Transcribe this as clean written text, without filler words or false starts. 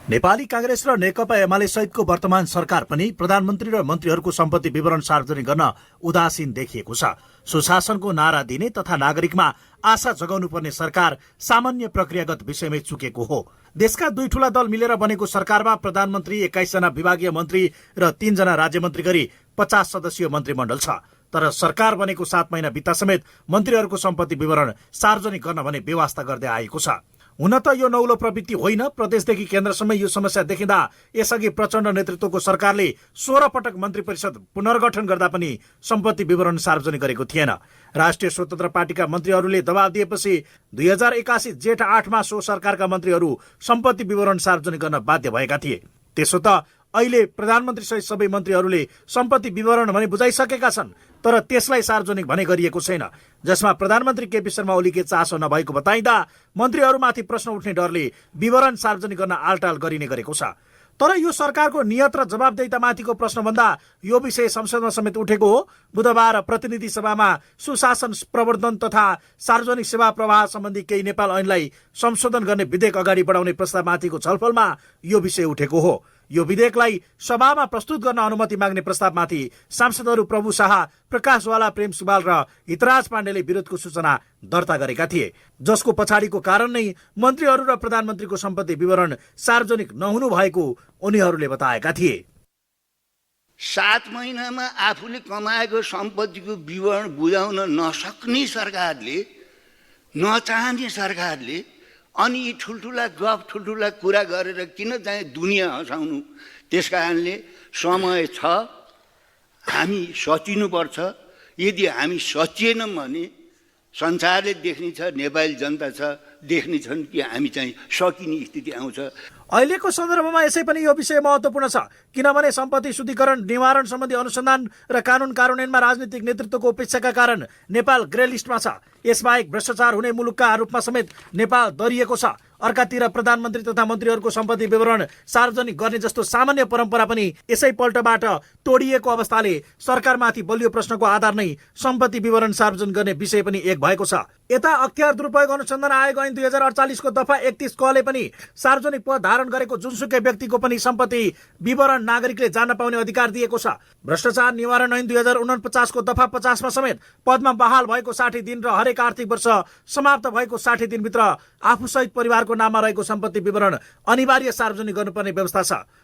नेपाली कांग्रेस र नेकपा एमाले सहितको वर्तमान सरकार पनि प्रधानमन्त्री र मन्त्रीहरूको सम्पत्ति विवरण सार्वजनिक गर्न उदासीन देखिएको छ। सुशासनको नारा दिने तथा नागरिकमा आशा जगाउनु पर्ने सरकार सामान्य प्रक्रियागत विषयमै चुकेको हो। देशका दुई ठूला दल मिलेर बनेको सरकारमा प्रधानमन्त्री, 21 जना विभागीय मन्त्री र 3 जना राज्यमन्त्री गरी 50 सदस्यीय मन्त्रीमण्डल छ। तर सरकार बनेको 7 महिना बित्दा समेत मन्त्रीहरूको सम्पत्ति विवरण सार्वजनिक गर्न भने व्यवस्था गर्दै आएको छ। हुन त यो नौलो प्रवृत्ति होइन। प्रदेशदेखि केन्द्रसम्म यो समस्या देखिँदा यसअघि प्रचण्ड नेतृत्वको सरकारले 16 पटक मन्त्री परिषद पुनर्गठन गर्दा पनि सम्पत्ति विवरण सार्वजनिक गरेको थिएन। राष्ट्रिय स्वतन्त्र पार्टीका मन्त्रीहरूले दबाब दिएपछि 2081 जेठ 8 मा सो सरकारका मन्त्रीहरू सम्पत्ति विवरण सार्वजनिक गर्न बाध्य भएका थिए। त्यसो त अहिले प्रधानमन्त्री सहित सबै मन्त्रीहरूले सम्पत्ति विवरण भने बुझाइसकेका छन्, तर त्यसलाई सार्वजनिक भने गरिएको छैन, जसमा प्रधानमन्त्री केपी शर्मा ओलीले चासो नभएको बताइँदा मन्त्रीहरूमाथि प्रश्न उठ्ने डरले विवरण सार्वजनिक गर्न आलटाल गरिने गरेको छ। तर यो सरकारको नियत र जवाबदेहितामाथिको प्रश्नभन्दा यो विषय संसदमा समेत उठेको हो। बुधबार प्रतिनिधि सभामा सुशासन प्रवर्धन तथा सार्वजनिक सेवा प्रवाह सम्बन्धी केही नेपाल ऐनलाई संशोधन गर्ने विधेयक अगाडि बढाउने प्रस्तावमाथिको छलफलमा यो विषय उठेको हो। यो विधेयकलाई सभामा प्रस्तुत गर्न अनुमति माग्ने प्रस्तावमाथि सांसदहरू प्रभु शाह, प्रकाश वाला, प्रेम सुवाल र हितराज पाण्डेले विरोधको सूचना दर्ता गरेका थिए, जसको पछाडिको कारण नै मन्त्रीहरू र प्रधानमन्त्रीको सम्पत्ति विवरण सार्वजनिक नहुनु भएको उनीहरूले बताएका थिए। 7 महिनामा आफूले कमाएको सम्पत्तिको विवरण बुझाउन नसक्ने सरकारले, नचाहने सरकारले अनि यी ठुल्ठुला गफ, ठुल्ठुला कुरा गरेर किन चाहिँ दुनियाँ हँसाउनु? त्यस कारणले समय छ, हामी सचिनुपर्छ। यदि हामी सचिएनौँ भने संसारले देख्ने छ, नेपाली जनता छ देख्ने छन् कि हामी चाहिँ सकिने स्थिति आउँछ। अहिलेको सन्दर्भमा यसै पनि यो विषय महत्त्वपूर्ण छ, किनभने सम्पत्ति शुद्धिकरण, निवारण सम्बन्धी अनुसन्धान र कानुन कार्यान्वयनमा राजनीतिक नेतृत्वको उपेक्षाका कारण नेपाल ग्रे लिस्टमा छ। यसबाहेक भ्रष्टाचार हुने मुलुकका रूपमा समेत नेपाल दरिएको छ। अर्कातिर प्रधानमन्त्री तथा मन्त्रीहरूको सम्पत्ति विवरण सार्वजनिक गर्ने जस्तो सामान्य परम्परा पनि यसै पल्टबाट तोडिएको अवस्थाले सरकारमाथि बलियो प्रश्नको आधार नै सम्पत्ति विवरण सार्वजनिक गर्ने विषय पनि एक भएको छ। यता अख्तियार दुरुपयोग अनुसन्धान आयोग ऐन 2048 को दफा 31 कले पनि सार्वजनिक पद धारण गरेको जुनसुकै व्यक्तिको पनि सम्पत्ति विवरण नागरिकले जान्न पाउने अधिकार दिएको छ। भ्रष्टाचार निवारण ऐन 2049 को दफा 50 मा समेत पदमा बहाल भएको 60 दिन र हरेक आर्थिक वर्ष समाप्त भएको 60 दिनभित्र आफूसहित परिवारको नाममा रहेको सम्पत्ति विवरण अनिवार्य सार्वजनिक गर्नुपर्ने व्यवस्था छ।